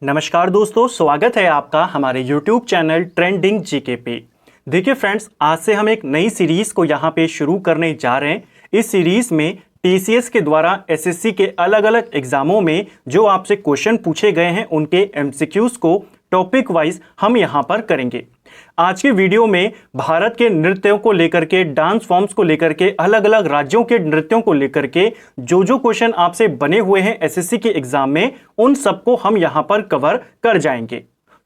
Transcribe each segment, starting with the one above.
नमस्कार दोस्तों, स्वागत है आपका हमारे YouTube चैनल ट्रेंडिंग जीके पे। देखिए फ्रेंड्स, आज से हम एक नई सीरीज को यहाँ पे शुरू करने जा रहे हैं। इस सीरीज में टीसीएस के द्वारा एसएससी के अलग अलग एग्जामों में जो आपसे क्वेश्चन पूछे गए हैं उनके एमसीक्यूज को टॉपिक वाइज हम यहाँ पर करेंगे। आज के वीडियो में भारत के नृत्यों को लेकर के, डांस फॉर्म्स को लेकर के, अलग अलग राज्यों के नृत्यों को लेकर के जो क्वेश्चन आपसे बने हुए हैं एसएससी के एग्जाम में, उन सबको हम यहां पर कवर कर जाएंगे।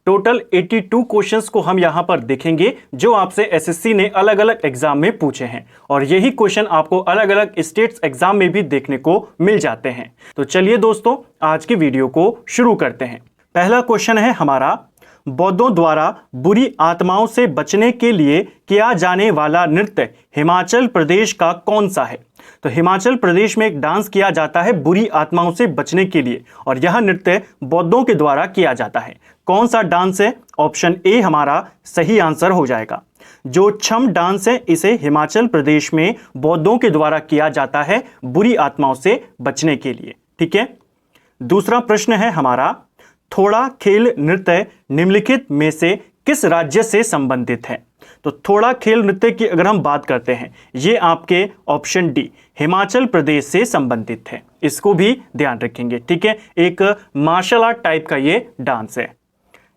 टोटल 82 क्वेश्चंस को हम यहां पर देखेंगे जो आपसे एसएससी ने अलग अलग एग्जाम में पूछे हैं, और यही क्वेश्चन आपको अलग अलग स्टेट्स एग्जाम में भी देखने को मिल जाते हैं। तो चलिए दोस्तों, आज की वीडियो को शुरू करते हैं। पहला क्वेश्चन है हमारा, बौद्धों द्वारा बुरी आत्माओं से बचने के लिए किया जाने वाला नृत्य हिमाचल प्रदेश का कौन सा है? तो हिमाचल प्रदेश में एक डांस किया जाता है बुरी आत्माओं से बचने के लिए, और यह नृत्य बौद्धों के द्वारा किया जाता है। कौन सा डांस है? ऑप्शन ए हमारा सही आंसर हो जाएगा। जो छम डांस है, इसे हिमाचल प्रदेश में बौद्धों के द्वारा किया जाता है बुरी आत्माओं से बचने के लिए। ठीक है। दूसरा प्रश्न है हमारा, थोड़ा खेल नृत्य निम्नलिखित में से किस राज्य से संबंधित है? तो थोड़ा खेल नृत्य की अगर हम बात करते हैं, ये आपके ऑप्शन डी हिमाचल प्रदेश से संबंधित है। इसको भी ध्यान रखेंगे। ठीक है, एक मार्शल आर्ट टाइप का ये डांस है।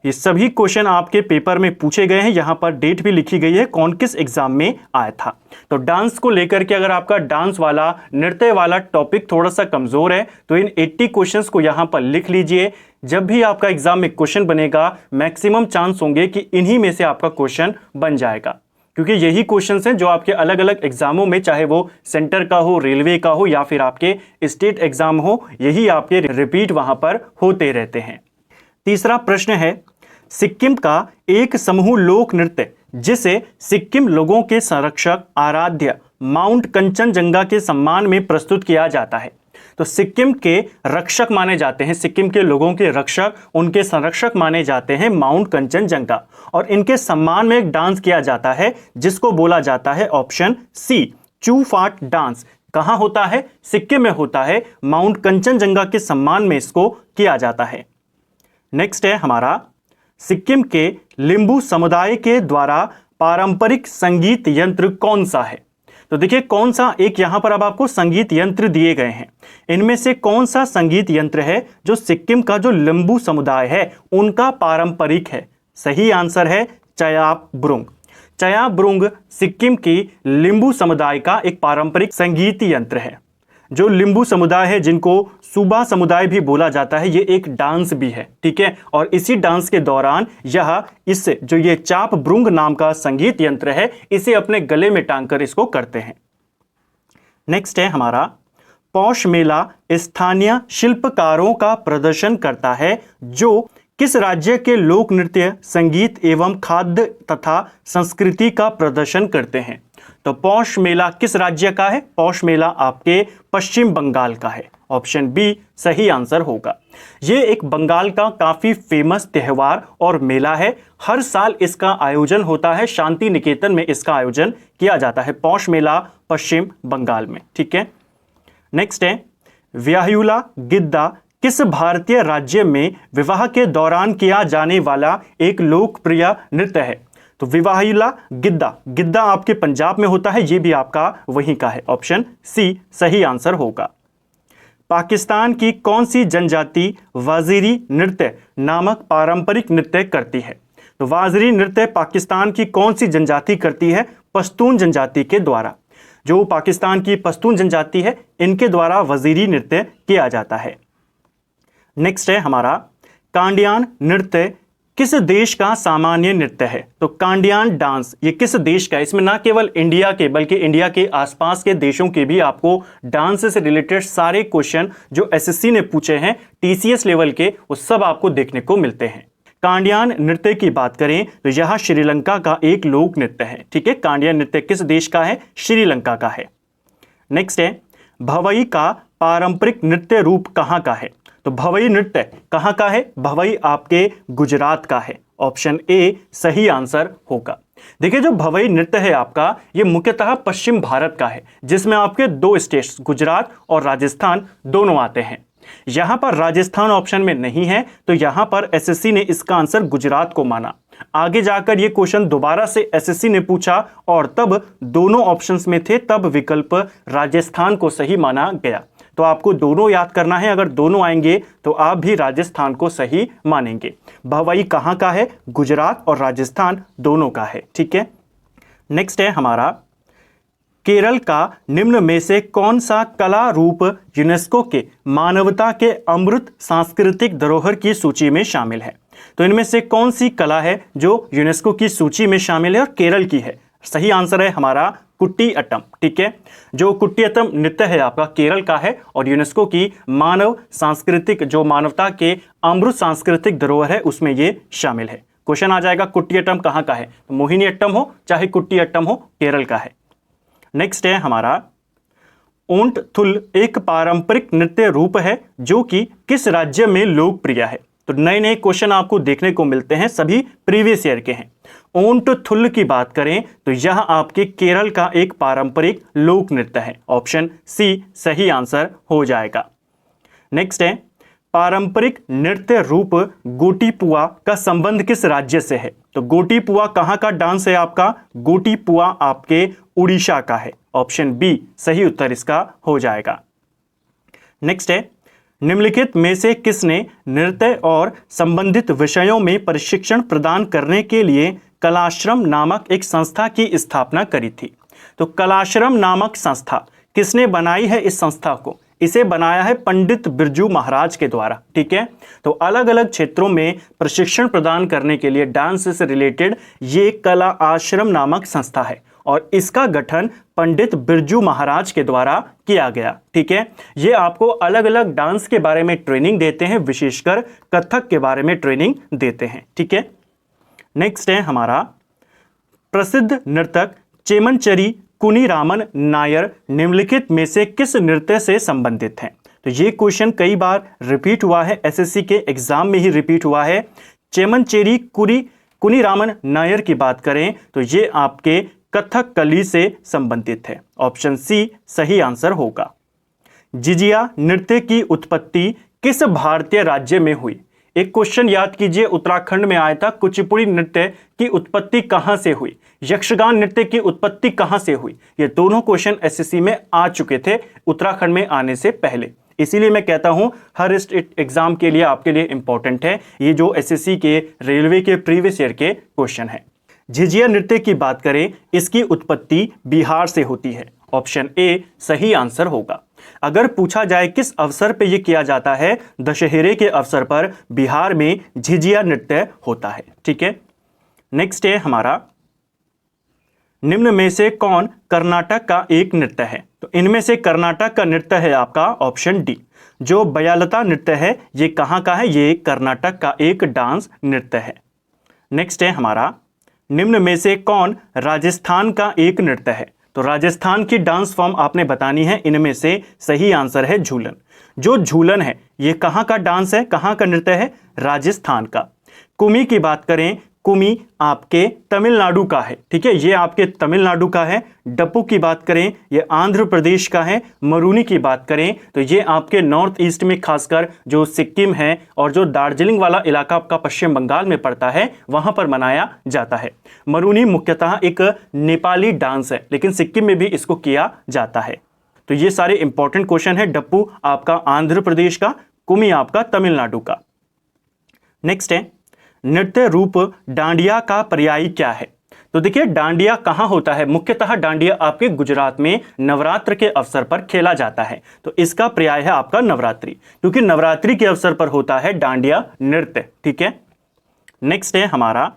ये सभी क्वेश्चन आपके पेपर में पूछे गए हैं, यहाँ पर डेट भी लिखी गई है कौन किस एग्जाम में आया था। तो डांस को लेकर के अगर आपका डांस वाला, नृत्य वाला टॉपिक थोड़ा सा कमजोर है तो इन 80 क्वेश्चंस को यहाँ पर लिख लीजिए। जब भी आपका एग्जाम में क्वेश्चन बनेगा, मैक्सिमम चांस होंगे कि इन्हीं में से आपका क्वेश्चन बन जाएगा, क्योंकि यही क्वेश्चन हैं जो आपके अलग अलग एग्जामों में, चाहे वो सेंटर का हो, रेलवे का हो या फिर आपके स्टेट एग्जाम हो, यही आपके रिपीट वहां पर होते रहते हैं। तीसरा प्रश्न है, सिक्किम का एक समूह लोक नृत्य जिसे सिक्किम लोगों के संरक्षक आराध्य माउंट कंचनजंगा के सम्मान में प्रस्तुत किया जाता है। तो सिक्किम के रक्षक माने जाते हैं, सिक्किम के लोगों के रक्षक, उनके संरक्षक माने जाते हैं माउंट कंचनजंगा, और इनके सम्मान में एक डांस किया जाता है जिसको बोला जाता है ऑप्शन सी चूफाट डांस। कहां होता है? सिक्किम में होता है। माउंट कंचनजंगा के सम्मान में इसको किया जाता है। नेक्स्ट है हमारा, सिक्किम के लिंबू समुदाय के द्वारा पारंपरिक संगीत यंत्र कौन सा है? तो देखिए, कौन सा, एक यहां पर अब आपको संगीत यंत्र दिए गए हैं, इनमें से कौन सा संगीत यंत्र है जो सिक्किम का जो लिंबू समुदाय है उनका पारंपरिक है? सही आंसर है चयाप ब्रुंग। चयाप ब्रुंग सिक्किम की लिंबू समुदाय का एक पारंपरिक संगीत यंत्र है। जो लिंबू समुदाय है, जिनको सूबा समुदाय भी बोला जाता है, ये एक डांस भी है। ठीक है, और इसी डांस के दौरान इस जो ये चाप ब्रुंग नाम का संगीत यंत्र है, इसे अपने गले में टांगकर इसको करते हैं। नेक्स्ट है हमारा, पौष मेला स्थानीय शिल्पकारों का प्रदर्शन करता है जो किस राज्य के लोक नृत्य, संगीत एवं खाद्य तथा संस्कृति का प्रदर्शन करते हैं? तो पौष मेला किस राज्य का है? पौष मेला आपके पश्चिम बंगाल का है। ऑप्शन बी सही आंसर होगा। ये एक बंगाल का काफी फेमस त्योहार और मेला है। हर साल इसका आयोजन होता है, शांति निकेतन में इसका आयोजन किया जाता है। पौष मेला पश्चिम बंगाल में। ठीक है। नेक्स्ट है, व्याहुला गिद्दा किस भारतीय राज्य में विवाह के दौरान किया जाने वाला एक लोकप्रिय नृत्य है? तो विवाहिला गिद्दा, गिद्दा आपके पंजाब में होता है, ये भी आपका वहीं का है। ऑप्शन सी सही आंसर होगा। पाकिस्तान की कौन सी जनजाति वाजिरी नृत्य नामक पारंपरिक नृत्य करती है? तो वाजिरी नृत्य पाकिस्तान की कौन सी जनजाति करती है? पश्तून जनजाति के द्वारा। जो पाकिस्तान की पश्तून जनजाति है, इनके द्वारा वाजिरी नृत्य किया जाता है। नेक्स्ट है हमारा, कांडियान नृत्य किस देश का सामान्य नृत्य है? तो कांडियान डांस ये किस देश का है? इसमें ना केवल इंडिया के बल्कि इंडिया के आसपास के देशों के भी आपको डांस से रिलेटेड सारे क्वेश्चन जो एसएससी ने पूछे हैं टीसीएस लेवल के, वो सब आपको देखने को मिलते हैं। कांडियान नृत्य की बात करें तो यह श्रीलंका का एक लोक नृत्य है। ठीक है, कांडियान नृत्य किस देश का है? श्रीलंका का है। नेक्स्ट है, भवई का पारंपरिक नृत्य रूप कहाँ का है? तो भवई नृत्य कहाँ का है? भवई आपके गुजरात का है। ऑप्शन ए सही आंसर होगा। देखिए, जो भवई नृत्य है आपका, ये मुख्यतः पश्चिम भारत का है, जिसमें आपके दो स्टेट्स गुजरात और राजस्थान दोनों आते हैं। यहां पर राजस्थान ऑप्शन में नहीं है, तो यहां पर एसएससी ने इसका आंसर गुजरात को माना। आगे जाकर यह क्वेश्चन दोबारा से एसएससी ने पूछा और तब दोनों ऑप्शंस में थे, तब विकल्प राजस्थान को सही माना गया। तो आपको दोनों याद करना है, अगर दोनों आएंगे तो आप भी राजस्थान को सही मानेंगे। भवाई कहां का है? गुजरात और राजस्थान दोनों का है। ठीक है, नेक्स्ट है हमारा, केरल का निम्न में से कौन सा कला रूप यूनेस्को के मानवता के अमृत सांस्कृतिक धरोहर की सूची में शामिल है? तो इनमें से कौन सी कला है जो यूनेस्को की सूची में शामिल है और केरल की है? सही आंसर है हमारा कुटियाट्टम। ठीक है, जो कुटियाट्टम नृत्य है आपका केरल का है और यूनेस्को की मानव सांस्कृतिक, जो मानवता के अमृत सांस्कृतिक धरोहर है, उसमें ये शामिल है। क्वेश्चन आ जाएगा कुटियाट्टम कहाँ का है? तो मोहिनीअट्टम हो चाहे कुटियाट्टम हो, केरल का है। नेक्स्ट है हमारा, ओंट थुल एक पारंपरिक नृत्य रूप है जो कि किस राज्य में लोकप्रिय है? तो नए नए क्वेश्चन आपको देखने को मिलते हैं, सभी प्रीवियस ईयर के हैं। ओंट थुल की बात करें तो यह आपके केरल का एक पारंपरिक लोक नृत्य है। ऑप्शन सी सही आंसर हो जाएगा। नेक्स्ट है, पारंपरिक नृत्य रूप गोटीपुआ का संबंध किस राज्य से है? तो गोटीपुआ कहां का डांस है आपका? गोटीपुआ आपके उड़ीसा का है। ऑप्शन बी सही उत्तर इसका हो जाएगा। नेक्स्ट है, निम्नलिखित में से किसने नृत्य और संबंधित विषयों में प्रशिक्षण प्रदान करने के लिए कलाश्रम नामक एक संस्था की स्थापना करी थी? तो कलाश्रम नामक संस्था किसने बनाई है? इस संस्था को इसे बनाया है पंडित बिरजू महाराज के द्वारा। ठीक है, तो अलग अलग क्षेत्रों में प्रशिक्षण प्रदान करने के लिए डांस से रिलेटेड ये कला आश्रम नामक संस्था है और इसका गठन पंडित बिरजू महाराज के द्वारा किया गया। ठीक है, ये आपको अलग अलग डांस के बारे में ट्रेनिंग देते हैं, विशेषकर कथक के बारे में ट्रेनिंग देते हैं। ठीक है, नेक्स्ट है हमारा, प्रसिद्ध नर्तक चेमनचेरी कुनीरामन नायर निम्नलिखित में से किस नृत्य से संबंधित हैं? तो ये क्वेश्चन कई बार रिपीट हुआ है, एसएससी के एग्जाम में ही रिपीट हुआ है। चेमनचेरी कुनीरामन नायर की बात करें तो ये आपके कथकली से संबंधित है। ऑप्शन सी सही आंसर होगा। जिजिया नृत्य की उत्पत्ति किस भारतीय राज्य में हुई? एक क्वेश्चन याद कीजिए, उत्तराखंड में आया था। कुचिपुड़ी नृत्य की उत्पत्ति कहां से हुई? यक्षगान नृत्य की उत्पत्ति कहां से हुई? ये दोनों क्वेश्चन एसएससी में आ चुके थे उत्तराखंड में आने से पहले। इसीलिए मैं कहता हूं हर स्टेट एग्जाम के लिए आपके लिए इंपॉर्टेंट है ये जो एसएससी के रेलवे के प्रीवियस ईयर के क्वेश्चन है। झिझिया नृत्य की बात करें, इसकी उत्पत्ति बिहार से होती है। ऑप्शन ए सही आंसर होगा। अगर पूछा जाए किस अवसर पे ये किया जाता है, दशहरे के अवसर पर बिहार में झिझिया नृत्य होता है। ठीक है, नेक्स्ट है हमारा, निम्न में से कौन कर्नाटक का एक नृत्य है? तो इनमें से कर्नाटक का नृत्य है आपका ऑप्शन डी, जो बयालता नृत्य है। ये कहां का है? ये कर्नाटक का एक डांस नृत्य है। नेक्स्ट है हमारा, निम्न में से कौन राजस्थान का एक नृत्य है? तो राजस्थान की डांस फॉर्म आपने बतानी है। इनमें से सही आंसर है झूलन। जो झूलन है ये कहां का डांस है, कहां का नृत्य है? राजस्थान का। कुमी की बात करें, कुमी आपके तमिलनाडु का है। ठीक है, ये आपके तमिलनाडु का है। डप्पू की बात करें, ये आंध्र प्रदेश का है। मरूनी की बात करें तो ये आपके नॉर्थ ईस्ट में, खासकर जो सिक्किम है और जो दार्जिलिंग वाला इलाका आपका पश्चिम बंगाल में पड़ता है, वहां पर मनाया जाता है। मरूनी मुख्यतः एक नेपाली डांस है, लेकिन सिक्किम में भी इसको किया जाता है। तो ये सारे इंपॉर्टेंट क्वेश्चन है। डप्पू आपका आंध्र प्रदेश का, कुमी आपका तमिलनाडु का। नेक्स्ट है, नृत्य रूप डांडिया का पर्याय क्या है? तो देखिए, डांडिया कहां होता है? मुख्यतः डांडिया आपके गुजरात में नवरात्र के अवसर पर खेला जाता है। तो इसका पर्याय है आपका नवरात्रि, क्योंकि नवरात्रि के अवसर पर होता है डांडिया नृत्य। ठीक है, नेक्स्ट है हमारा,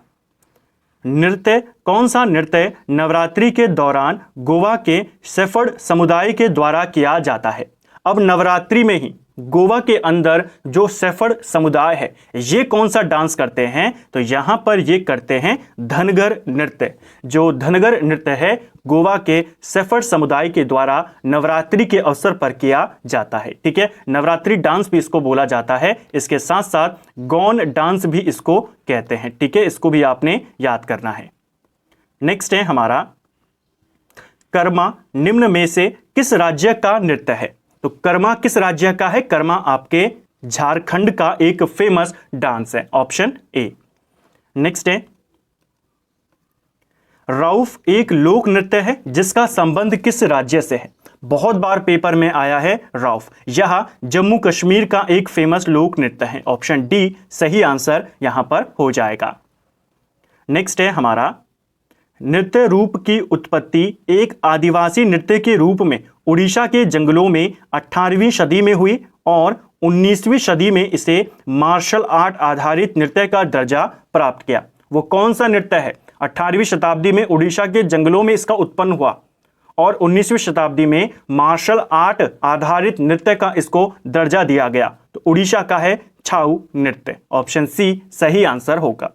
नृत्य कौन सा नृत्य नवरात्रि के दौरान गोवा के सेफर्ड समुदाय के द्वारा किया जाता है? अब नवरात्रि में ही गोवा के अंदर जो सेफर्ड समुदाय है ये कौन सा डांस करते हैं? तो यहां पर ये करते हैं धनगर नृत्य। जो धनगर नृत्य है गोवा के सेफर्ड समुदाय के द्वारा नवरात्रि के अवसर पर किया जाता है। ठीक है, नवरात्रि डांस भी इसको बोला जाता है। इसके साथ साथ गौन डांस भी इसको कहते हैं। ठीक है, इसको भी आपने याद करना है। नेक्स्ट है हमारा, कर्मा निम्न में से किस राज्य का नृत्य है? तो कर्मा किस राज्य का है? कर्मा आपके झारखंड का एक फेमस डांस है, ऑप्शन ए। नेक्स्ट है, रऊफ एक लोक नृत्य है जिसका संबंध किस राज्य से है? बहुत बार पेपर में आया है रऊफ। यह जम्मू कश्मीर का एक फेमस लोक नृत्य है, ऑप्शन डी सही आंसर यहां पर हो जाएगा। नेक्स्ट है हमारा, नृत्य रूप की उत्पत्ति एक आदिवासी नृत्य के रूप में उड़ीसा के जंगलों में 18वीं सदी में हुई और 19वीं सदी में इसे मार्शल आर्ट आधारित नृत्य का दर्जा प्राप्त किया। वो कौन सा नृत्य है? 18वीं शताब्दी में उड़ीसा के जंगलों में इसका उत्पन्न हुआ और 19वीं शताब्दी में मार्शल आर्ट आधारित नृत्य का इसको दर्जा दिया गया। तो उड़ीसा का है छाऊ नृत्य, ऑप्शन सी सही आंसर होगा।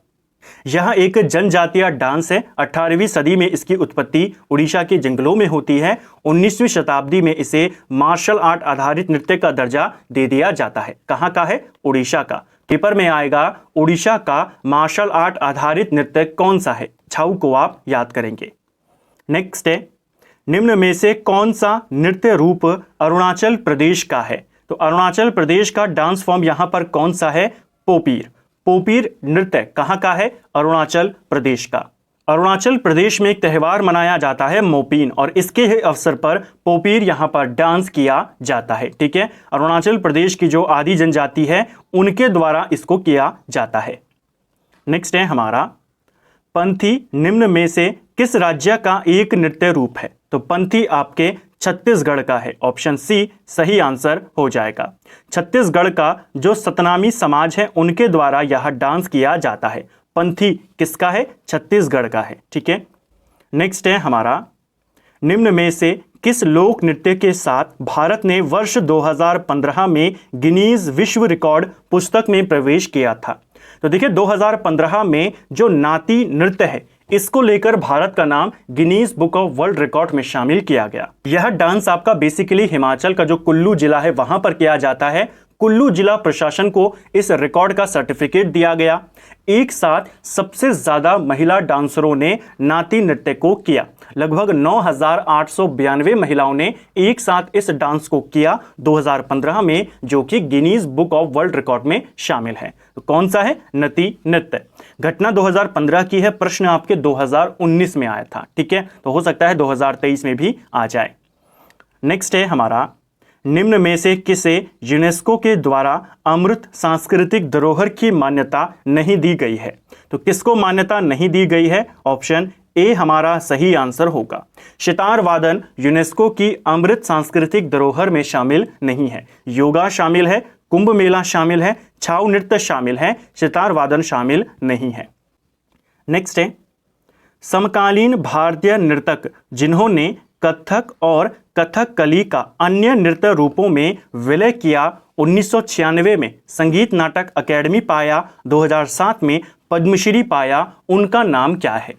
यह एक जनजातीय डांस है। 18वीं सदी में इसकी उत्पत्ति उड़ीसा के जंगलों में होती है। 19वीं शताब्दी में इसे मार्शल आर्ट आधारित नृत्य का दर्जा दे दिया जाता है। कहाँ का है? उड़ीसा का। पेपर में आएगा उड़ीसा का मार्शल आर्ट आधारित नृत्य कौन सा है? छाऊ को आप याद करेंगे। नेक्स्ट है, निम्न में से कौन सा नृत्य रूप अरुणाचल प्रदेश का है? तो अरुणाचल प्रदेश का डांस फॉर्म यहां पर कौन सा है? पोपीर। पोपीर नृत्य कहां का है? अरुणाचल प्रदेश का। अरुणाचल प्रदेश में एक त्यौहार मनाया जाता है मोपीन, और इसके ही अवसर पर पोपीर यहां पर डांस किया जाता है। ठीक है, अरुणाचल प्रदेश की जो आदि जनजाति है उनके द्वारा इसको किया जाता है। नेक्स्ट है हमारा, पंथी निम्न में से किस राज्य का एक नृत्य रूप है? तो पंथी आपके छत्तीसगढ़ का है, ऑप्शन सी सही आंसर हो जाएगा। छत्तीसगढ़ का जो सतनामी समाज है उनके द्वारा यह डांस किया जाता है। पंथी किसका है? छत्तीसगढ़ का है। ठीक है, नेक्स्ट है हमारा, निम्न में से किस लोक नृत्य के साथ भारत ने वर्ष 2015 में गिनीज विश्व रिकॉर्ड पुस्तक में प्रवेश किया था? तो देखिए 2015 में जो नाती नृत्य है इसको लेकर भारत का नाम Guinness book of world record में शामिल किया गया। यह डांस आपका बेसिकली हिमाचल का जो कुल्लू जिला है वहां पर किया जाता है। कुल्लू जिला प्रशासन को इस रिकॉर्ड का सर्टिफिकेट दिया गया। एक साथ सबसे ज्यादा महिला डांसरों ने नाती नृत्य को किया। लगभग 9,892 महिलाओं ने एक साथ इस डांस को किया 2015 में, जो कि Guinness book of world record में शामिल है। तो कौन सा है? नती नृत्य। घटना 2015 की है, प्रश्न आपके 2019 में आया था। ठीक है, तो हो सकता है 2023 में भी आ जाए। नेक्स्ट है हमारा, निम्न में से किसे यूनेस्को के द्वारा अमृत सांस्कृतिक धरोहर की मान्यता नहीं दी गई है? तो किसको मान्यता नहीं दी गई है? ऑप्शन ए हमारा सही आंसर होगा। सितार वादन यूनेस्को की अमृत सांस्कृतिक धरोहर में शामिल नहीं है। योगा शामिल है, कुंभ मेला शामिल है, छाऊ नृत्य शामिल है, सितार वादन शामिल नहीं है। नेक्स्ट है, समकालीन भारतीय नर्तक जिन्होंने कथक और कथकली का अन्य नृत्य रूपों में विलय किया, 1996 में संगीत नाटक अकेडमी पाया, 2007 में पद्मश्री पाया, उनका नाम क्या है?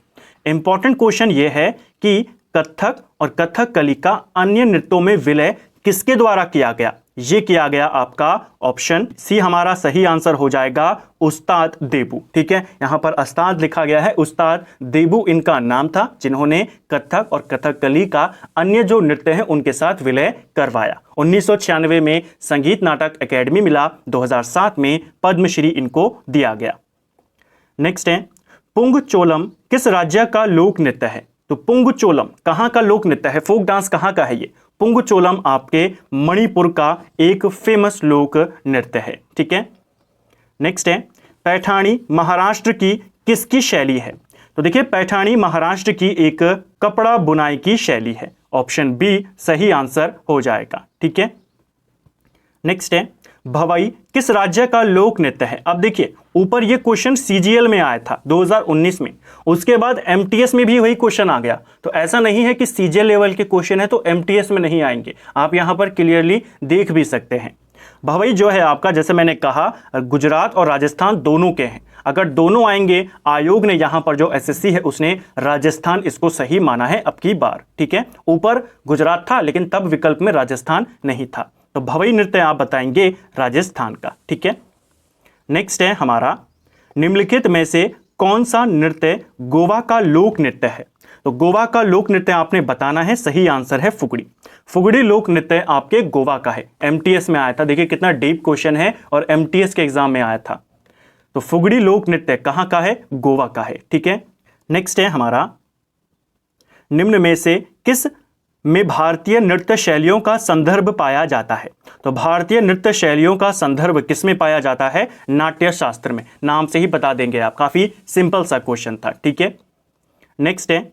इंपॉर्टेंट क्वेश्चन यह है कि कथक और कथकली का अन्य नृत्यों में विलय किसके द्वारा किया गया? ये किया गया आपका ऑप्शन सी हमारा सही आंसर हो जाएगा, उस्ताद देबू। ठीक है, यहां पर उस्ताद लिखा गया है, उस्ताद देबू इनका नाम था जिन्होंने कथक और कथकली का अन्य जो नृत्य है उनके साथ विलय करवाया। 1996 में संगीत नाटक अकेडमी मिला, 2007 में पद्मश्री इनको दिया गया। नेक्स्ट है, पुंग चोलम किस राज्य का लोक नृत्य है? तो पुंग चोलम कहां का लोक नृत्य है? फोक डांस कहां का है ये? पुंग चोलम आपके मणिपुर का एक फेमस लोक नृत्य है। ठीक है, नेक्स्ट है, पैठानी महाराष्ट्र की किसकी शैली है? तो देखिए पैठानी महाराष्ट्र की एक कपड़ा बुनाई की शैली है, ऑप्शन बी सही आंसर हो जाएगा। ठीक है, नेक्स्ट है, भवई किस राज्य का लोक नृत्य है? अब देखिए ऊपर ये क्वेश्चन सीजीएल में आया था 2019 में, उसके बाद एमटीएस में भी वही क्वेश्चन आ गया। तो ऐसा नहीं है कि सीजीएल लेवल के क्वेश्चन है तो एमटीएस में नहीं आएंगे, आप यहां पर क्लियरली देख भी सकते हैं। भवई जो है आपका, जैसे मैंने कहा, गुजरात और राजस्थान दोनों के हैं। अगर दोनों आएंगे, आयोग ने यहां पर जो एसएससी है उसने राजस्थान इसको सही माना है अब की बार। ठीक है, ऊपर गुजरात था लेकिन तब विकल्प में राजस्थान नहीं था, तो भवई नृत्य आप बताएंगे राजस्थान का। ठीक है, नेक्स्ट है हमारा, निम्नलिखित में से कौन सा नृत्य गोवा का लोक नृत्य है? तो गोवा का लोक नृत्य आपने बताना है। सही आंसर है फुगड़ी। फुगड़ी लोक नृत्य आपके गोवा का है। एमटीएस में आया था। देखिए कितना डीप क्वेश्चन है और एमटीएस के एग्जाम में आया था। तो फुगड़ी लोक नृत्य कहाँ का है? गोवा का है। ठीक है, नेक्स्ट है हमारा, निम्न में से किस में भारतीय नृत्य शैलियों का संदर्भ पाया जाता है? तो भारतीय नृत्य शैलियों का संदर्भ किस में पाया जाता है? नाट्य शास्त्र में। नाम से ही बता देंगे आप, काफी सिंपल सा क्वेश्चन था। ठीक है, नेक्स्ट है,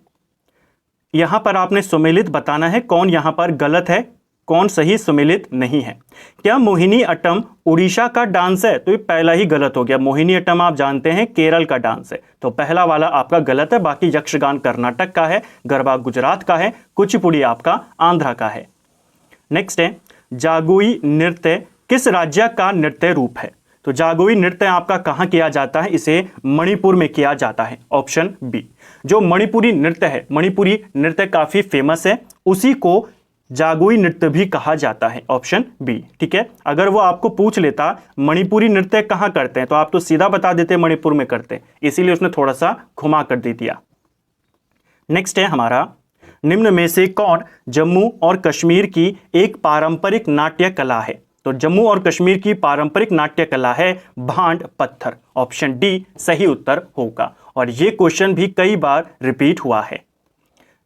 यहां पर आपने सुमेलित बताना है कौन यहां पर गलत है, कौन सही सुमेलित नहीं है। क्या मोहिनी अट्टम उड़ीसा का डांस है? तो ये पहला ही गलत हो गया। मोहिनी अट्टम आप जानते हैं केरल का डांस है, तो पहला वाला आपका गलत है। बाकी यक्षगान कर्नाटक का है, गरबा गुजरात का है, कुचिपुड़ी आपका आंध्रा का है। नेक्स्ट है, जागोई नृत्य किस राज्य का नृत्य रूप है? तो जागोई नृत्य आपका कहाँ किया जाता है? इसे मणिपुर में किया जाता है। Option B. जो मणिपुरी नृत्य है, मणिपुरी नृत्य काफी फेमस है, उसी को जागोई नृत्य भी कहा जाता है। Option B. ठीक है, अगर वो आपको पूछ लेता मणिपुरी नृत्य कहाँ करते हैं, तो आप तो सीधा बता देते मणिपुर में करते हैं, इसीलिए उसने थोड़ा सा घुमा कर दे दिया। नेक्स्ट है हमारा, निम्न में से कौन जम्मू और कश्मीर की एक पारंपरिक नाट्य कला है? तो जम्मू और कश्मीर की पारंपरिक नाट्य कला है भांड पत्थर। ऑप्शन डी सही उत्तर होगा, और ये क्वेश्चन भी कई बार रिपीट हुआ है।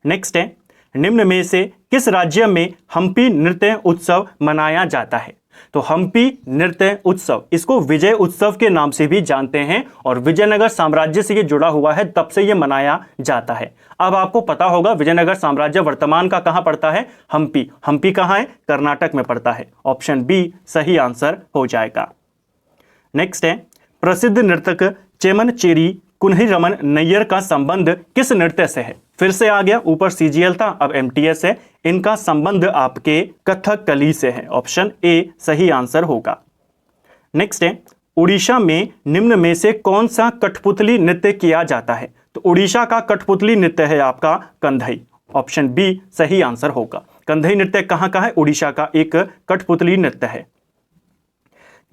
नेक्स्ट है, निम्न में से किस राज्य में हम्पी नृत्य उत्सव मनाया जाता है? तो हम्पी नृत्य उत्सव, इसको विजय उत्सव के नाम से भी जानते हैं, और विजयनगर साम्राज्य से ये जुड़ा हुआ है, तब से ये मनाया जाता है। अब आपको पता होगा विजयनगर साम्राज्य वर्तमान का कहां पड़ता है? हम्पी। हम्पी कहां है? कर्नाटक में पड़ता है। ऑप्शन बी सही आंसर हो जाएगा। नेक्स्ट है, प्रसिद्ध नर्तक चेमनचेरी कुन्हीरमन नैयर का संबंध किस नृत्य से है? फिर से आ गया, ऊपर सीजीएल था, अब एमटीएस है। इनका संबंध आपके कथकली से है। ऑप्शन ए सही आंसर होगा। नेक्स्ट है, उड़ीसा में निम्न में से कौन सा कठपुतली नृत्य किया जाता है? तो उड़ीसा का कठपुतली नृत्य है आपका कंधई। ऑप्शन बी सही आंसर होगा। कंधई नृत्य कहाँ का है? उड़ीसा का एक कठपुतली नृत्य है।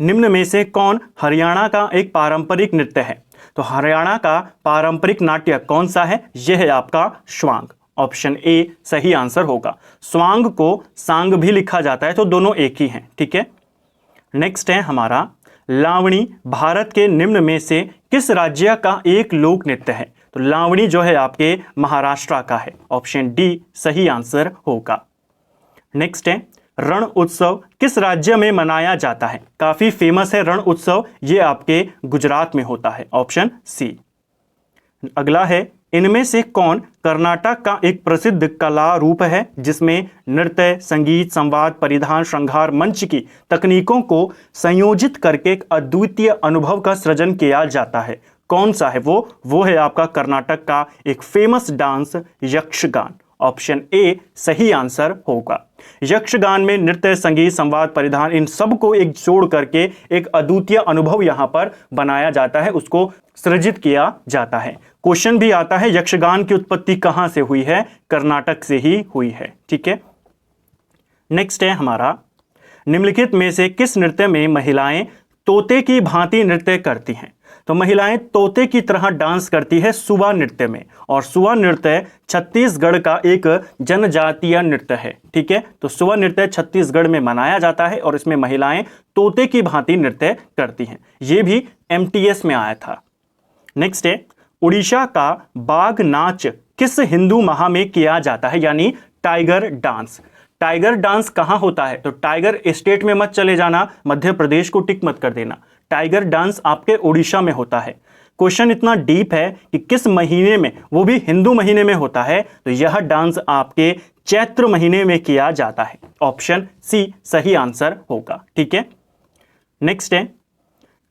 निम्न में से कौन हरियाणा का एक पारंपरिक नृत्य है? तो हरियाणा का पारंपरिक नाट्य कौन सा है? यह है आपका स्वांग। ऑप्शन ए सही आंसर होगा। स्वांग को सांग भी लिखा जाता है, तो दोनों एक ही हैं। ठीक है, नेक्स्ट है हमारा, लावणी भारत के निम्न में से किस राज्य का एक लोक नृत्य है? तो लावणी जो है आपके महाराष्ट्र का है। ऑप्शन डी सही आंसर होगा। नेक्स्ट है, रण उत्सव किस राज्य में मनाया जाता है? काफी फेमस है रण उत्सव, ये आपके गुजरात में होता है। Option C. अगला है, इनमें से कौन कर्नाटक का एक प्रसिद्ध कला रूप है जिसमें नृत्य, संगीत, संवाद, परिधान, श्रृंगार, मंच की तकनीकों को संयोजित करके एक अद्वितीय अनुभव का सृजन किया जाता है? कौन सा है वो है आपका कर्नाटक का एक famous dance Yakshagana. Option A सही आंसर होगा। यक्षगान में नृत्य, संगीत, संवाद, परिधान, इन सब को एक जोड़ करके एक अद्वितीय अनुभव यहां पर बनाया जाता है, उसको सृजित किया जाता है। क्वेश्चन भी आता है यक्षगान की उत्पत्ति कहां से हुई है? कर्नाटक से ही हुई है। ठीक है, नेक्स्ट है हमारा, निम्नलिखित में से किस नृत्य में महिलाएं तोते की भांति नृत्य करती हैं? तो महिलाएं तोते की तरह डांस करती है सुवा नृत्य में, और सुवा नृत्य छत्तीसगढ़ का एक जनजातीय नृत्य है। ठीक है, तो सुवा नृत्य छत्तीसगढ़ में मनाया जाता है और इसमें महिलाएं तोते की भांति नृत्य करती हैं। ये भी एमटीएस में आया था। नेक्स्ट है, उड़ीसा का बाघ नाच किस हिंदू माह में किया जाता है? यानी टाइगर डांस। टाइगर डांस कहाँ होता है? तो टाइगर स्टेट में मत चले जाना, मध्य प्रदेश को टिक मत कर देना। टाइगर डांस आपके उड़ीसा में होता है। क्वेश्चन इतना डीप है कि किस महीने में, वो भी हिंदू महीने में होता है, तो यह डांस आपके चैत्र महीने में किया जाता है। ऑप्शन सी सही आंसर होगा। ठीक है, नेक्स्ट है,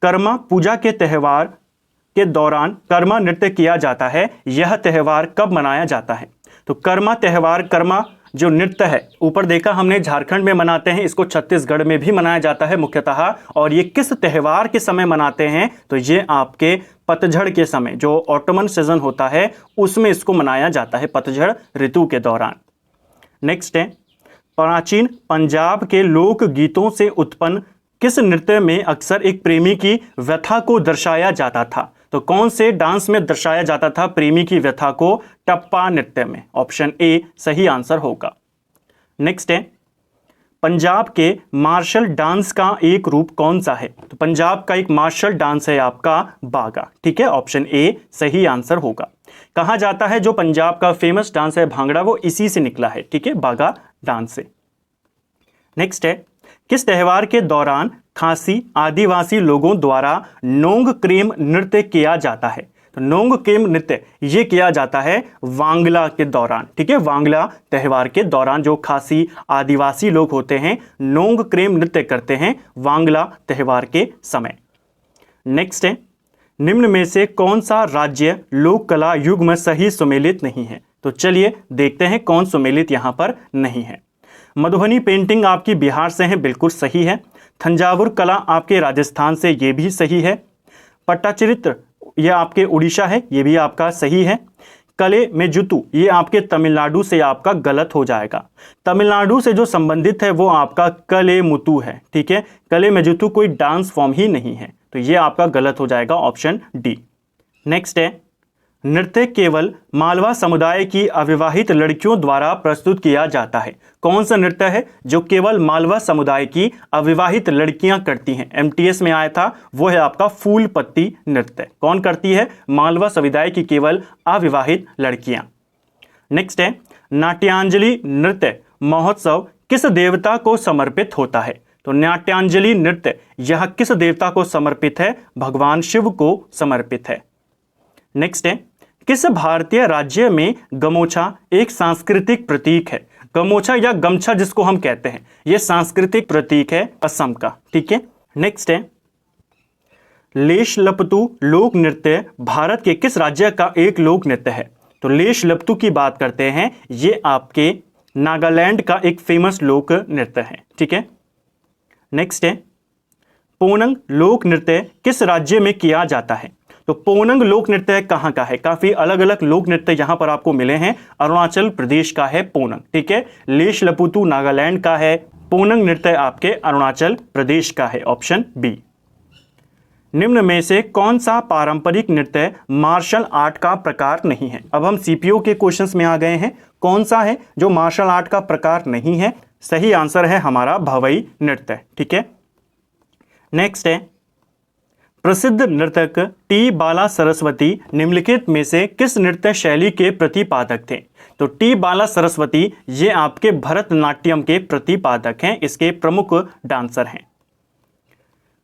कर्मा पूजा के त्यौहार के दौरान कर्मा नृत्य किया जाता है, यह त्यौहार कब मनाया जाता है? तो कर्मा त्यौहार, कर्मा जो नृत्य है, ऊपर देखा हमने झारखंड में मनाते हैं, इसको छत्तीसगढ़ में भी मनाया जाता है मुख्यतः। और ये किस त्यौहार के समय मनाते हैं? तो ये आपके पतझड़ के समय, जो ऑटमन सीजन होता है, उसमें इसको मनाया जाता है, पतझड़ ऋतु के दौरान। नेक्स्ट है, प्राचीन पंजाब के लोक गीतों से उत्पन्न किस नृत्य में अक्सर एक प्रेमी की व्यथा को दर्शाया जाता था? तो कौन से डांस में दर्शाया जाता था प्रेमी की व्यथा को? टप्पा नृत्य में। ऑप्शन ए सही आंसर होगा। नेक्स्ट है, पंजाब के मार्शल डांस का एक रूप कौन सा है? तो पंजाब का एक मार्शल डांस है आपका बागा। ठीक है, ऑप्शन ए सही आंसर होगा। कहा जाता है जो पंजाब का फेमस डांस है भांगड़ा, वो इसी से निकला है। ठीक है, बागा डांस से। नेक्स्ट है, किस त्योहार के दौरान खासी आदिवासी लोगों द्वारा नोंग क्रेम नृत्य किया जाता है? तो नोंग क्रेम नृत्य ये किया जाता है वांगला के दौरान। ठीक है, वांगला त्योहार के दौरान जो खासी आदिवासी लोग होते हैं नोंग क्रेम नृत्य करते हैं वांगला त्योहार के समय। नेक्स्ट है, निम्न में से कौन सा राज्य लोक कला युग में सही सुमेलित नहीं है? तो चलिए देखते हैं कौन सुमेलित यहां पर नहीं है। मधुबनी पेंटिंग आपकी बिहार से है, बिल्कुल सही है। थंजावुर कला आपके राजस्थान से, ये भी सही है। पट्टाचित्र यह आपके उड़ीसा है, ये भी आपका सही है। कले में जुतु ये आपके तमिलनाडु से आपका गलत हो जाएगा। तमिलनाडु से जो संबंधित है वो आपका कले मुतु है। ठीक है, कले में जुतु कोई डांस फॉर्म ही नहीं है, तो ये आपका गलत हो जाएगा, ऑप्शन डी। नेक्स्ट है, नृत्य केवल मालवा समुदाय की अविवाहित लड़कियों द्वारा प्रस्तुत किया जाता है। कौन सा नृत्य है जो केवल मालवा समुदाय की अविवाहित लड़कियां करती हैं? एमटीएस में आया था, वो है आपका फूल पत्ती नृत्य। कौन करती है? मालवा समुदाय की केवल अविवाहित लड़कियां। नेक्स्ट है, नाट्यांजलि नृत्य महोत्सव किस देवता को समर्पित होता है? तो नाट्यांजलि नृत्य यह किस देवता को समर्पित है? भगवान शिव को समर्पित है। नेक्स्ट है, किस भारतीय राज्य में गमोछा एक सांस्कृतिक प्रतीक है? गमोछा या गमछा जिसको हम कहते हैं, यह सांस्कृतिक प्रतीक है असम का। ठीक है, नेक्स्ट है, लेश लपतु लोक नृत्य भारत के किस राज्य का एक लोक नृत्य है? तो लेश लपतु की बात करते हैं, ये आपके नागालैंड का एक फेमस लोक नृत्य है। ठीक है, नेक्स्ट है, पोनंग लोक नृत्य किस राज्य में किया जाता है? तो पोनंग लोक नृत्य कहाँ का है? काफी अलग अलग लोक नृत्य यहां पर आपको मिले हैं। अरुणाचल प्रदेश का है पोनंग। ठीक है, लेश लपुतु नागालैंड का है, पोनंग नृत्य आपके अरुणाचल प्रदेश का है, ऑप्शन बी। निम्न में से कौन सा पारंपरिक नृत्य मार्शल आर्ट का प्रकार नहीं है? अब हम सीपीओ के क्वेश्चंस में आ गए हैं। कौन सा है जो मार्शल आर्ट का प्रकार नहीं है? सही आंसर है हमारा भवई नृत्य। ठीक है, नेक्स्ट है, प्रसिद्ध नर्तक टी बाला सरस्वती निम्नलिखित में से किस नृत्य शैली के प्रतिपादक थे? तो टी बाला सरस्वती ये आपके भरतनाट्यम के प्रतिपादक हैं, इसके प्रमुख डांसर हैं।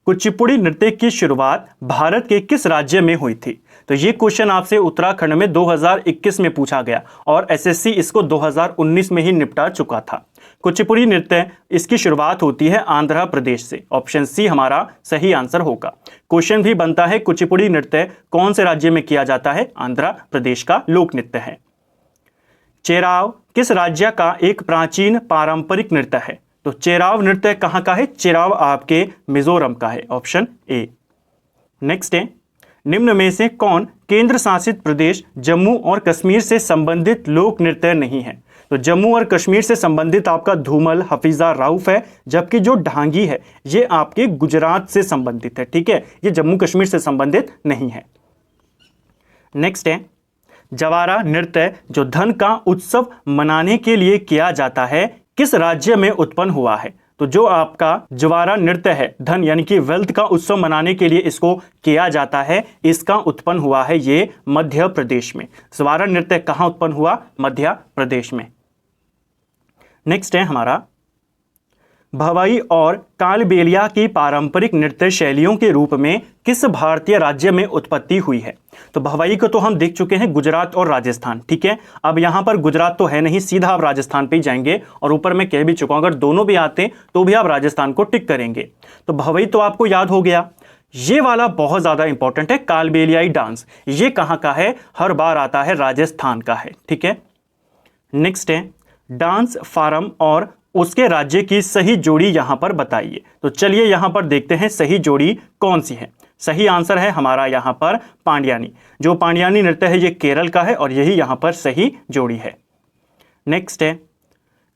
कुचिपुड़ी नृत्य की शुरुआत भारत के किस राज्य में हुई थी? तो ये क्वेश्चन आपसे उत्तराखंड में 2021 में पूछा गया और एसएससी इसको 2019 में ही निपटा चुका था। कुचिपुड़ी नृत्य इसकी शुरुआत होती है आंध्र प्रदेश से। ऑप्शन सी हमारा सही आंसर होगा। क्वेश्चन भी बनता है कुचिपुड़ी नृत्य कौन से राज्य में किया जाता है? आंध्र प्रदेश का लोक नृत्य है। चेराव किस राज्य का एक प्राचीन पारंपरिक नृत्य है? तो चेराव नृत्य कहाँ का है? चेराव आपके मिजोरम का है, ऑप्शन ए। नेक्स्ट है, निम्न में से कौन केंद्र शासित प्रदेश जम्मू और कश्मीर से संबंधित लोक नृत्य नहीं है? तो जम्मू और कश्मीर से संबंधित आपका धूमल हफीजा राउफ है, जबकि जो ढांगी है ये आपके गुजरात से संबंधित है। ठीक है, ये जम्मू कश्मीर से संबंधित नहीं है। नेक्स्ट है, जवारा नृत्य जो धन का उत्सव मनाने के लिए किया जाता है किस राज्य में उत्पन्न हुआ है? तो जो आपका जवारा नृत्य है धन यानी कि वेल्थ का उत्सव मनाने के लिए इसको किया जाता है, इसका उत्पन्न हुआ है ये मध्य प्रदेश में। जवारा नृत्य कहाँ उत्पन्न हुआ? मध्य प्रदेश में। नेक्स्ट है हमारा, भवई और कालबेलिया की पारंपरिक नृत्य शैलियों के रूप में किस भारतीय राज्य में उत्पत्ति हुई है? तो भवई को तो हम देख चुके हैं गुजरात और राजस्थान। ठीक है, अब यहाँ पर गुजरात तो है नहीं, सीधा आप राजस्थान पे ही जाएंगे और ऊपर मैं कह भी चुका हूँ अगर दोनों भी आते तो भी आप राजस्थान को टिक करेंगे। तो भवई तो आपको याद हो गया। ये वाला बहुत ज्यादा इंपॉर्टेंट है, कालबेलियाई डांस। ये कहाँ का है? हर बार आता है राजस्थान का है। ठीक है, नेक्स्ट है, डांस फार्म और उसके राज्य की सही जोड़ी यहां पर बताइए। तो चलिए यहां पर देखते हैं सही जोड़ी कौन सी है। सही आंसर है हमारा यहां पर पांड्यानी। जो पांड्यानी नृत्य है ये केरल का है और यही यहां पर सही जोड़ी है। नेक्स्ट है,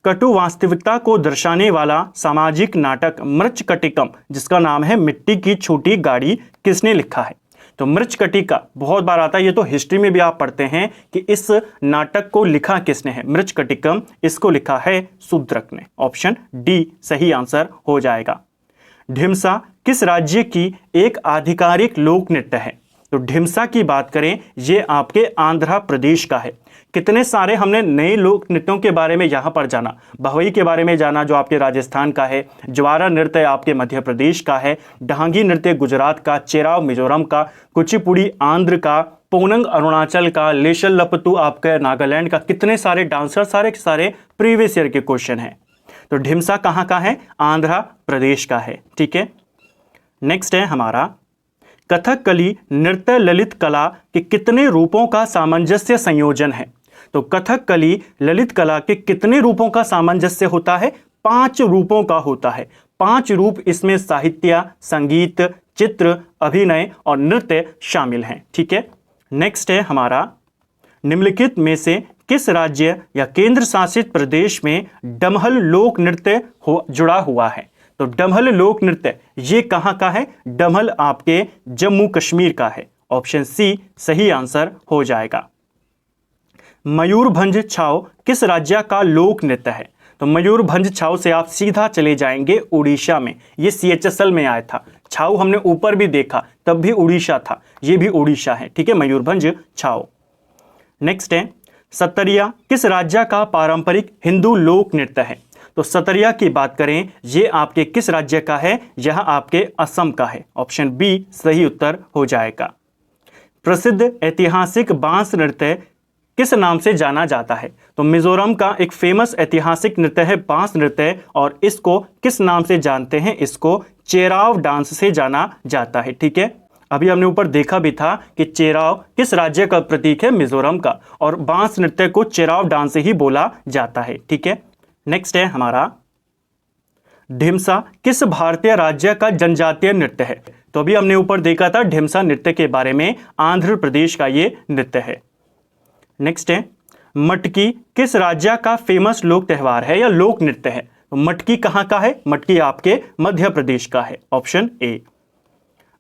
कटु वास्तविकता को दर्शाने वाला सामाजिक नाटक मृच्छकटिकम जिसका नाम है मिट्टी की छोटी गाड़ी किसने लिखा है? तो मृच्छकटिका बहुत बार आता है, ये तो हिस्ट्री में भी आप पढ़ते हैं कि इस नाटक को लिखा किसने है, मृच्छकटिकम, इसको लिखा है शूद्रक ने। ऑप्शन डी सही आंसर हो जाएगा। ढिमसा किस राज्य की एक आधिकारिक लोक नृत्य है? तो ढिमसा की बात करें, ये आपके आंध्र प्रदेश का है। कितने सारे हमने नए लोक नृत्यों के बारे में यहाँ पर जाना, भवई के बारे में जाना जो आपके राजस्थान का है, ज्वारा नृत्य आपके मध्य प्रदेश का है, ढांगी नृत्य गुजरात का, चेराव मिजोरम का, कुचिपुड़ी आंध्र का, पोनंग अरुणाचल का, लेशलपतु आपके नागालैंड का। कितने सारे डांसर, सारे के सारे प्रीवियस ईयर के क्वेश्चन हैं। तो ढिमसा कहाँ का है? आंध्र प्रदेश का है। ठीक है, नेक्स्ट है हमारा कथकली नृत्य ललित कला के कितने रूपों का सामंजस्य संयोजन है? तो कथकली ललित कला के कितने रूपों का सामंजस्य होता है? 5 रूपों का होता है। 5 रूप, इसमें साहित्य, संगीत, चित्र, अभिनय और नृत्य शामिल हैं। ठीक है, नेक्स्ट है हमारा निम्नलिखित में से किस राज्य या केंद्र शासित प्रदेश में डमहल लोक नृत्य जुड़ा हुआ है? तो डमहल लोक नृत्य ये कहां का है? डमहल आपके जम्मू कश्मीर का है। ऑप्शन सी सही आंसर हो जाएगा। मयूरभंज छाव किस राज्य का लोक नृत्य है? तो मयूरभंज छाव से आप सीधा चले जाएंगे उड़ीसा में। ये CHSL में आया था। छाव हमने ऊपर भी देखा, तब भी उड़ीसा था, ये भी उड़ीसा है। ठीक है, मयूरभंज छाव। नेक्स्ट है सतरिया किस राज्य का पारंपरिक हिंदू लोक नृत्य है? तो सतरिया की बात करें, ये आपके किस राज्य का है? यह आपके असम का है। ऑप्शन बी सही उत्तर हो जाएगा। प्रसिद्ध ऐतिहासिक बांस नृत्य किस नाम से जाना जाता है? तो मिजोरम का एक फेमस ऐतिहासिक नृत्य है बांस नृत्य, और इसको किस नाम से जानते हैं? इसको चेराव डांस से जाना जाता है। ठीक है, अभी हमने ऊपर देखा भी था कि चेराव किस राज्य का प्रतीक है? मिजोरम का, और बांस नृत्य को चेराव डांस से ही बोला जाता है। ठीक है, नेक्स्ट है हमारा ढिमसा किस भारतीय राज्य का जनजातीय नृत्य है? तो अभी हमने ऊपर देखा था ढिमसा नृत्य के बारे में, आंध्र प्रदेश का ये नृत्य है। नेक्स्ट है मटकी किस राज्य का फेमस लोक त्योहार है या लोक नृत्य है? तो मटकी कहाँ का है? मटकी आपके मध्य प्रदेश का है। Option A.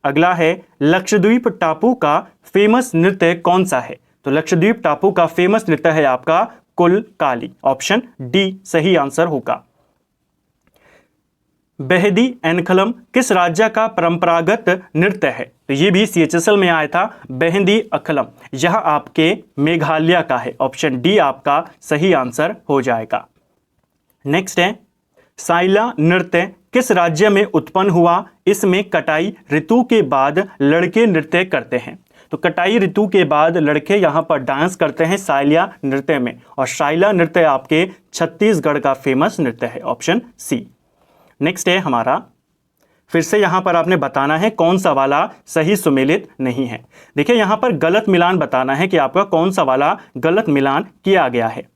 अगला है लक्षद्वीप टापू का फेमस नृत्य कौन सा है? तो लक्षद्वीप टापू का फेमस नृत्य है आपका कुलकाली। ऑप्शन डी सही आंसर होगा। बेहदी एनखलम किस राज्य का परंपरागत नृत्य है? तो ये भी CHSL में आया था। बेहदी अखलम यह आपके मेघालय का है। ऑप्शन डी आपका सही आंसर हो जाएगा। नेक्स्ट है साइला नृत्य किस राज्य में उत्पन्न हुआ? इसमें कटाई ऋतु के बाद लड़के नृत्य करते हैं। तो कटाई ऋतु के बाद लड़के यहाँ पर डांस करते हैं साइला नृत्य में, और साइला नृत्य आपके छत्तीसगढ़ का फेमस नृत्य है। ऑप्शन सी। नेक्स्ट है हमारा, फिर से यहाँ पर आपने बताना है कौन सा वाला सही सुमेलित नहीं है। देखिए यहाँ पर गलत मिलान बताना है कि आपका कौन सा वाला गलत मिलान किया गया है।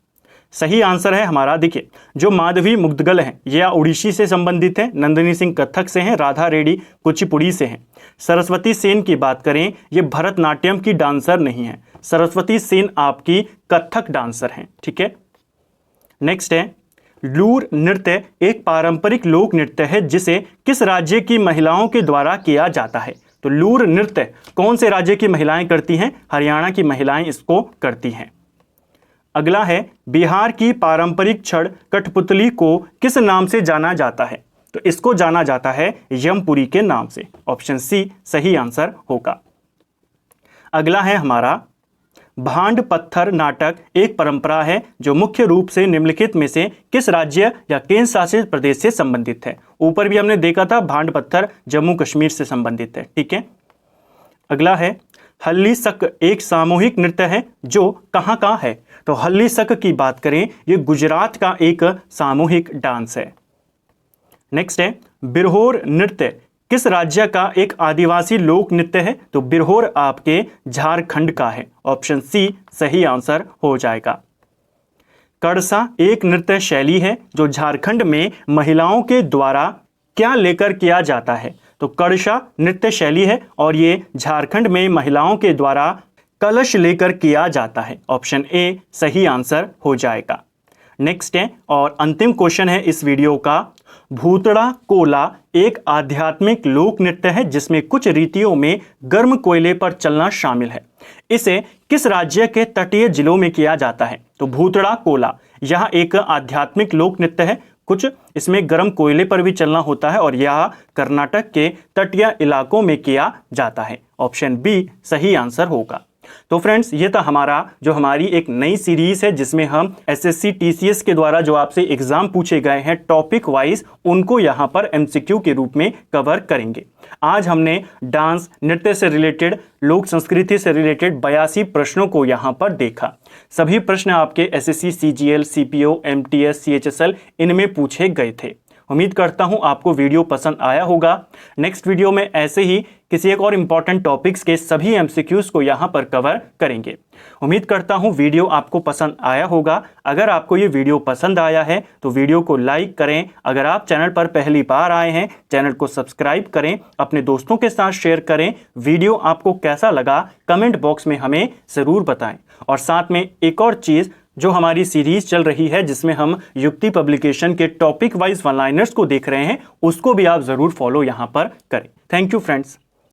सही आंसर है हमारा, देखिए जो माधवी मुद्गल हैं ये उड़ीसी से संबंधित है, नंदिनी सिंह कथक से हैं, राधा रेड्डी कुचिपुड़ी से हैं। सरस्वती सेन की बात करें, ये भरतनाट्यम की डांसर नहीं है, सरस्वती सेन आपकी कथक डांसर हैं। ठीक है, नेक्स्ट है लूर नृत्य एक पारंपरिक लोक नृत्य है जिसे किस राज्य की महिलाओं के द्वारा किया जाता है? तो लूर नृत्य कौन से राज्य की महिलाएं करती हैं? हरियाणा की महिलाएं इसको करती हैं। अगला है बिहार की पारंपरिक छड़ कठपुतली को किस नाम से जाना जाता है? तो इसको जाना जाता है यमपुरी के नाम से। ऑप्शन सी सही आंसर होगा। अगला है हमारा भांड पत्थर नाटक एक परंपरा है जो मुख्य रूप से निम्नलिखित में से किस राज्य या केंद्र शासित प्रदेश से संबंधित है? ऊपर भी हमने देखा था भांड पत्थर जम्मू कश्मीर से संबंधित है। ठीक है, अगला है हल्ली सक एक सामूहिक नृत्य है जो कहाँ का है? तो हल्ली सक की बात करें, ये गुजरात का एक सामूहिक डांस है। नेक्स्ट है बिरहोर नृत्य किस राज्य का एक आदिवासी लोक नृत्य है? तो बिरहोर आपके झारखंड का है। ऑप्शन सी सही आंसर हो जाएगा। कड़सा एक नृत्य शैली है जो झारखंड में महिलाओं के द्वारा क्या लेकर किया जाता है? तो कड़सा नृत्य शैली है और ये झारखंड में महिलाओं के द्वारा कलश लेकर किया जाता है। ऑप्शन ए सही आंसर हो जाएगा। नेक्स्ट है और अंतिम क्वेश्चन है इस वीडियो का, भूतड़ा कोला एक आध्यात्मिक लोक नृत्य है जिसमें कुछ रीतियों में गर्म कोयले पर चलना शामिल है। इसे किस राज्य के तटीय जिलों में किया जाता है? तो भूतड़ा कोला यह एक आध्यात्मिक लोक नृत्य है, कुछ इसमें गर्म कोयले पर भी चलना होता है और यह कर्नाटक के तटीय इलाकों में किया जाता है। ऑप्शन बी सही आंसर होगा। तो फ्रेंड्स, ये था हमारी एक नई सीरीज है जिसमें हम एसएससी टीसीएस के द्वारा जो आपसे एग्जाम पूछे गए हैं टॉपिक वाइज, उनको यहाँ पर एमसीक्यू के रूप में कवर करेंगे। आज हमने डांस नृत्य से रिलेटेड, लोक संस्कृति से रिलेटेड 82 प्रश्नों को यहाँ पर देखा। सभी प्रश्न आपके SSC CGL, CPO, MTS, CHSL इनमें पूछे गए थे। उम्मीद करता हूं आपको वीडियो पसंद आया होगा। नेक्स्ट वीडियो में ऐसे ही किसी एक और इम्पॉर्टेंट टॉपिक्स के सभी एमसीक्यूज को यहां पर कवर करेंगे। उम्मीद करता हूं वीडियो आपको पसंद आया होगा। अगर आपको ये वीडियो पसंद आया है तो वीडियो को लाइक करें। अगर आप चैनल पर पहली बार आए हैं, चैनल को सब्सक्राइब करें, अपने दोस्तों के साथ शेयर करें। वीडियो आपको कैसा लगा कमेंट बॉक्स में हमें ज़रूर बताएं। और साथ में एक और चीज़, जो हमारी सीरीज चल रही है जिसमें हम युक्ति पब्लिकेशन के टॉपिक वाइज वन लाइनर्स को देख रहे हैं, उसको भी आप जरूर फॉलो यहां पर करें। Thank you friends.